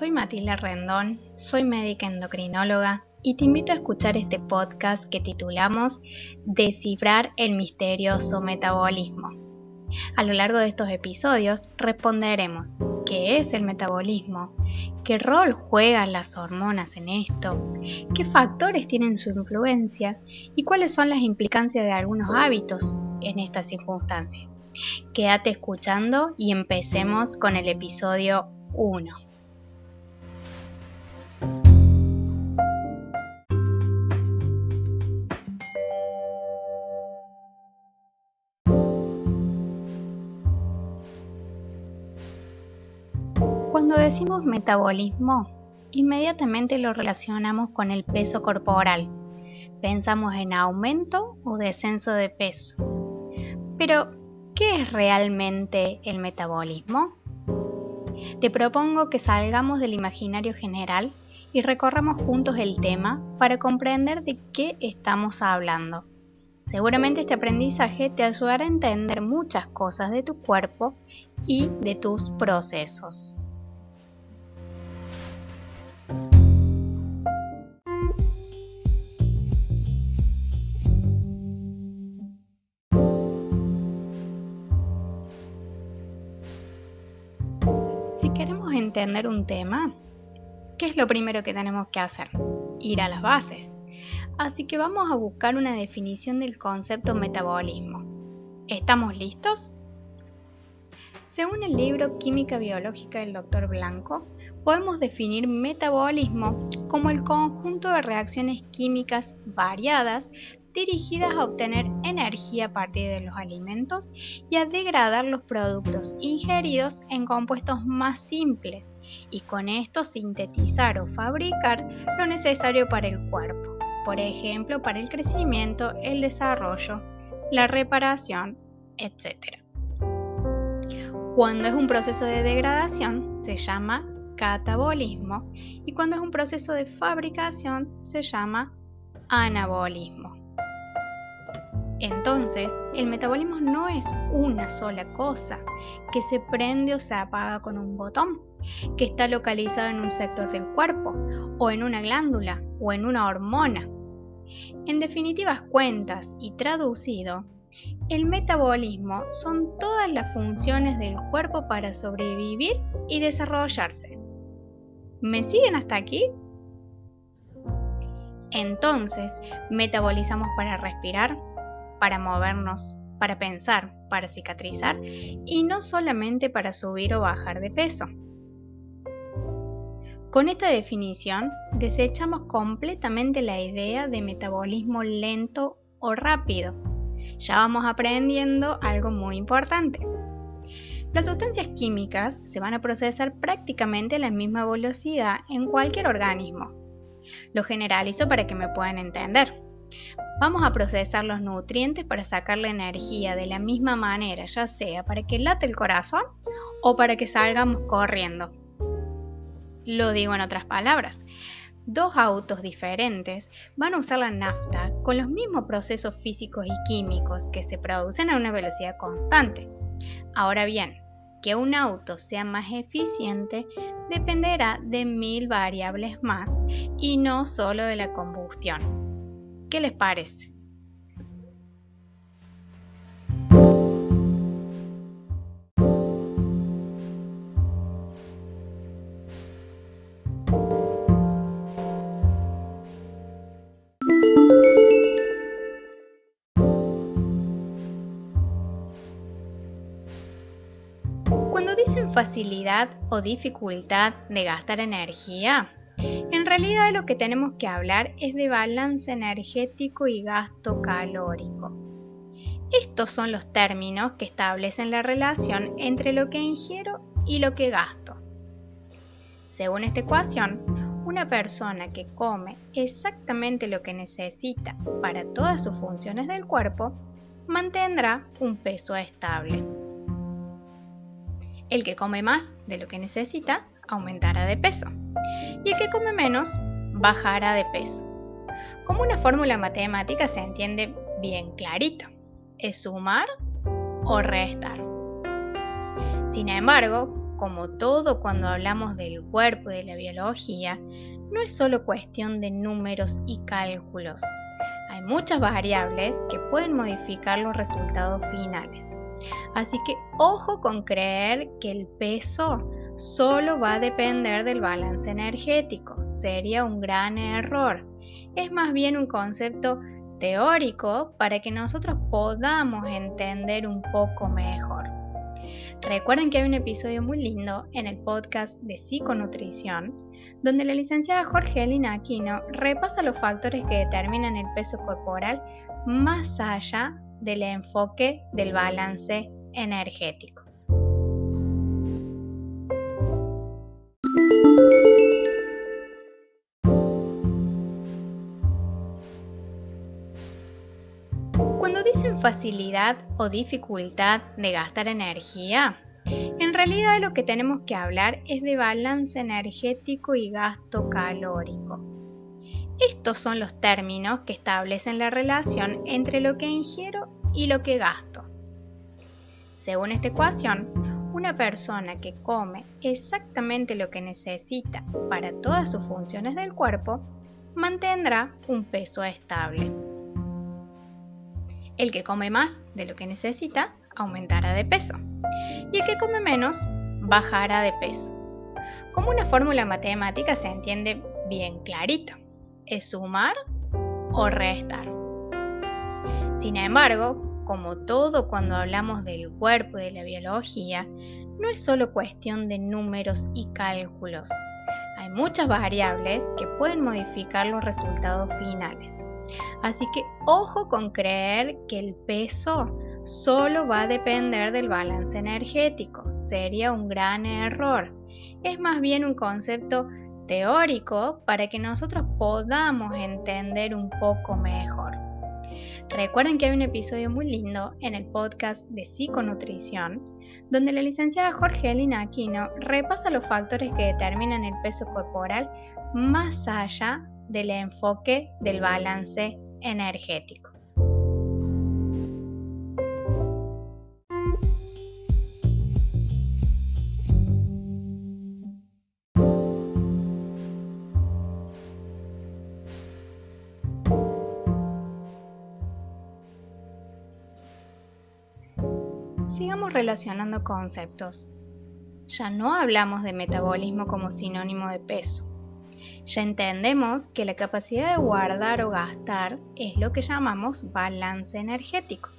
soy Matilda Rendón, soy médica endocrinóloga y te invito a escuchar este podcast que titulamos Descifrar el misterioso metabolismo. A lo largo de estos episodios responderemos qué es el metabolismo, qué rol juegan las hormonas en esto, qué factores tienen su influencia y cuáles son las implicancias de algunos hábitos en esta circunstancia. Quédate escuchando y empecemos con el episodio 1. Cuando decimos metabolismo, inmediatamente lo relacionamos con el peso corporal. Pensamos en aumento o descenso de peso. Pero, ¿qué es realmente el metabolismo? Te propongo que salgamos del imaginario general y recorramos juntos el tema para comprender de qué estamos hablando. Seguramente este aprendizaje te ayudará a entender muchas cosas de tu cuerpo y de tus procesos. Si queremos entender un tema, ¿qué es lo primero que tenemos que hacer? Ir a las bases. Así que vamos a buscar una definición del concepto metabolismo. ¿Estamos listos? Según el libro Química Biológica del Dr. Blanco, podemos definir metabolismo como el conjunto de reacciones químicas variadas dirigidas a obtener energía a partir de los alimentos y a degradar los productos ingeridos en compuestos más simples y con esto sintetizar o fabricar lo necesario para el cuerpo, por ejemplo, para el crecimiento, el desarrollo, la reparación, etc. Cuando es un proceso de degradación se llama catabolismo y cuando es un proceso de fabricación se llama anabolismo. Entonces, el metabolismo no es una sola cosa que se prende o se apaga con un botón, que está localizado en un sector del cuerpo, o en una glándula, o en una hormona. En definitivas cuentas y traducido, el metabolismo son todas las funciones del cuerpo para sobrevivir y desarrollarse. ¿Me siguen hasta aquí? Entonces, metabolizamos para respirar, para movernos, para pensar, para cicatrizar y no solamente para subir o bajar de peso. Con esta definición, desechamos completamente la idea de metabolismo lento o rápido. Ya vamos aprendiendo algo muy importante. Las sustancias químicas se van a procesar prácticamente a la misma velocidad en cualquier organismo. Lo generalizo para que me puedan entender. Vamos a procesar los nutrientes para sacar la energía de la misma manera, ya sea para que late el corazón o para que salgamos corriendo. Lo digo en otras palabras. Dos autos diferentes van a usar la nafta con los mismos procesos físicos y químicos que se producen a una velocidad constante. Ahora bien, que un auto sea más eficiente dependerá de 1000 variables más y no solo de la combustión. ¿Qué les parece? Cuando dicen facilidad o dificultad de gastar energía, en realidad de lo que tenemos que hablar es de balance energético y gasto calórico. Estos son los términos que establecen la relación entre lo que ingiero y lo que gasto. Según esta ecuación, una persona que come exactamente lo que necesita para todas sus funciones del cuerpo mantendrá un peso estable. El que come más de lo que necesita aumentará de peso y el que come menos bajará de peso. Como una fórmula matemática se entiende bien clarito, es sumar o restar. Sin embargo, como todo cuando hablamos del cuerpo y de la biología, no es solo cuestión de números y cálculos. Hay muchas variables que pueden modificar los resultados finales. Así que ojo con creer que el peso solo va a depender del balance energético. Sería un gran error. Es más bien un concepto teórico para que nosotros podamos entender un poco mejor. Recuerden que hay un episodio muy lindo en el podcast de psiconutrición, donde la licenciada Jorgelina Aquino repasa los factores que determinan el peso corporal más allá del enfoque del balance energético. Cuando dicen facilidad o dificultad de gastar energía, en realidad lo que tenemos que hablar es de balance energético y gasto calórico. Estos son los términos que establecen la relación entre lo que ingiero y lo que gasto. Según esta ecuación, una persona que come exactamente lo que necesita para todas sus funciones del cuerpo mantendrá un peso estable. El que come más de lo que necesita aumentará de peso y el que come menos bajará de peso. Como una fórmula matemática se entiende bien clarito, es sumar o restar. Sin embargo, como todo cuando hablamos del cuerpo y de la biología, no es solo cuestión de números y cálculos. Hay muchas variables que pueden modificar los resultados finales. Así que ojo con creer que el peso solo va a depender del balance energético. Sería un gran error. Es más bien un concepto teórico para que nosotros podamos entender un poco mejor. Recuerden que hay un episodio muy lindo en el podcast de psiconutrición, donde la licenciada Jorgelina Aquino repasa los factores que determinan el peso corporal más allá del enfoque del balance energético. Sigamos relacionando conceptos. Ya no hablamos de metabolismo como sinónimo de peso. Ya entendemos que la capacidad de guardar o gastar es lo que llamamos balance energético.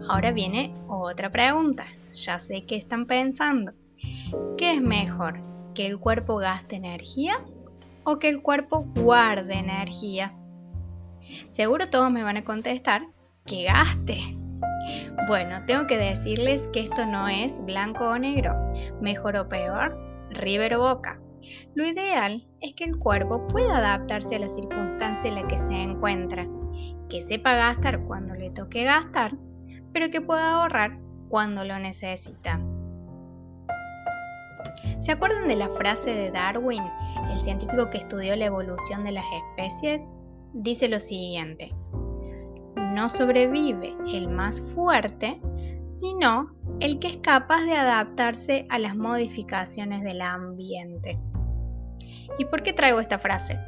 Ahora viene otra pregunta. Ya sé que están pensando. ¿Qué es mejor? ¿Que el cuerpo gaste energía o que el cuerpo guarde energía? Seguro todos me van a contestar que gaste. Bueno, tengo que decirles que esto no es blanco o negro, mejor o peor, River o Boca. Lo ideal es que el cuerpo pueda adaptarse a la circunstancia en la que se encuentra, que sepa gastar cuando le toque gastar, pero que pueda ahorrar cuando lo necesita. ¿Se acuerdan de la frase de Darwin, el científico que estudió la evolución de las especies? Dice lo siguiente: no sobrevive el más fuerte, sino el que es capaz de adaptarse a las modificaciones del ambiente. ¿Y por qué traigo esta frase?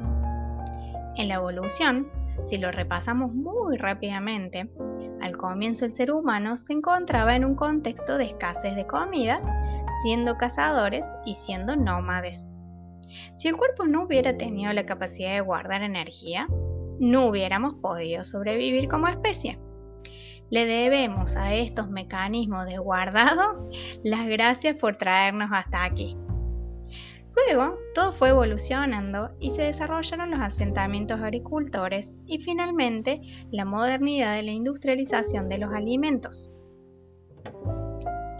En la evolución, si lo repasamos muy rápidamente, al comienzo el ser humano se encontraba en un contexto de escasez de comida, siendo cazadores y siendo nómades. Si el cuerpo no hubiera tenido la capacidad de guardar energía, no hubiéramos podido sobrevivir como especie. Le debemos a estos mecanismos de guardado las gracias por traernos hasta aquí. Luego, todo fue evolucionando y se desarrollaron los asentamientos agricultores y finalmente la modernidad de la industrialización de los alimentos.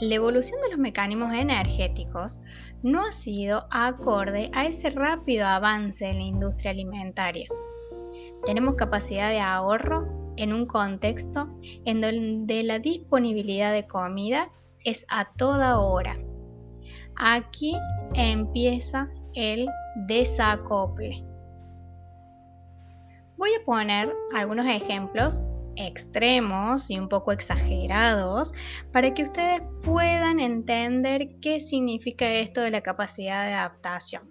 La evolución de los mecanismos energéticos no ha sido acorde a ese rápido avance de la industria alimentaria. Tenemos capacidad de ahorro en un contexto en donde la disponibilidad de comida es a toda hora. Aquí empieza el desacople. Voy a poner algunos ejemplos extremos y un poco exagerados para que ustedes puedan entender qué significa esto de la capacidad de adaptación.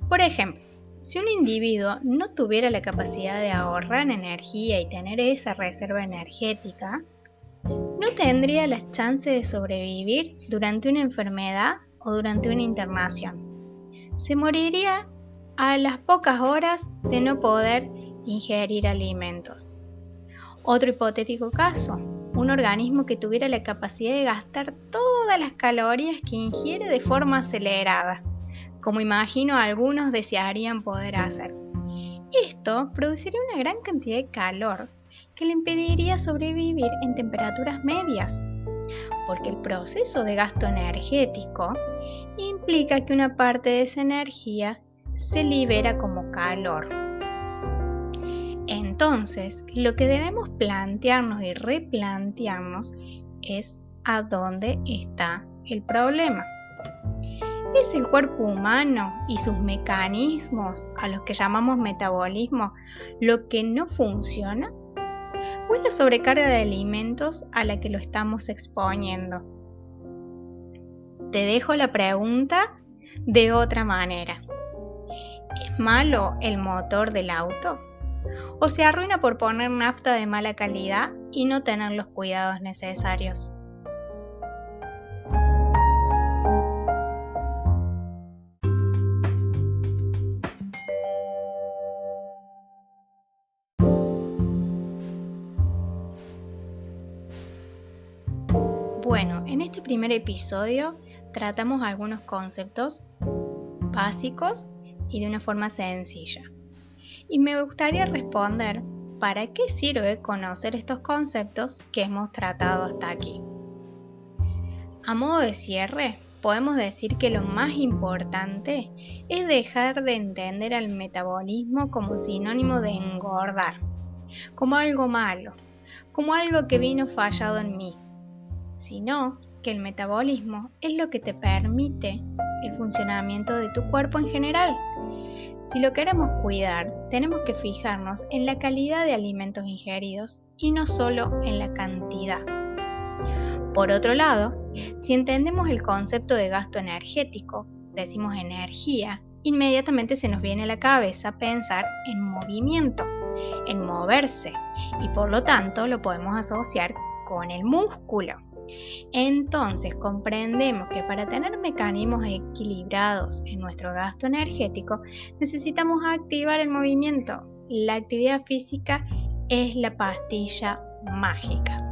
Por ejemplo, si un individuo no tuviera la capacidad de ahorrar energía y tener esa reserva energética, no tendría las chances de sobrevivir durante una enfermedad o durante una internación. Se moriría a las pocas horas de no poder ingerir alimentos. Otro hipotético caso, un organismo que tuviera la capacidad de gastar todas las calorías que ingiere de forma acelerada, como imagino algunos desearían poder hacer. Esto produciría una gran cantidad de calor que le impediría sobrevivir en temperaturas medias, porque el proceso de gasto energético implica que una parte de esa energía se libera como calor. Entonces, lo que debemos plantearnos y replantearnos es a dónde está el problema. ¿Es el cuerpo humano y sus mecanismos, a los que llamamos metabolismo, lo que no funciona? ¿O es la sobrecarga de alimentos a la que lo estamos exponiendo? Te dejo la pregunta de otra manera. ¿Es malo el motor del auto? ¿O se arruina por poner nafta de mala calidad y no tener los cuidados necesarios? Bueno, en este primer episodio tratamos algunos conceptos básicos y de una forma sencilla. Y me gustaría responder, ¿para qué sirve conocer estos conceptos que hemos tratado hasta aquí? A modo de cierre, podemos decir que lo más importante es dejar de entender al metabolismo como sinónimo de engordar, como algo malo, como algo que vino fallado en mí, sino que el metabolismo es lo que te permite el funcionamiento de tu cuerpo en general. Si lo queremos cuidar, tenemos que fijarnos en la calidad de alimentos ingeridos y no solo en la cantidad. Por otro lado, si entendemos el concepto de gasto energético, decimos energía, inmediatamente se nos viene a la cabeza pensar en movimiento, en moverse, y por lo tanto lo podemos asociar con el músculo. Entonces comprendemos que para tener mecanismos equilibrados en nuestro gasto energético necesitamos activar el movimiento. La actividad física es la pastilla mágica.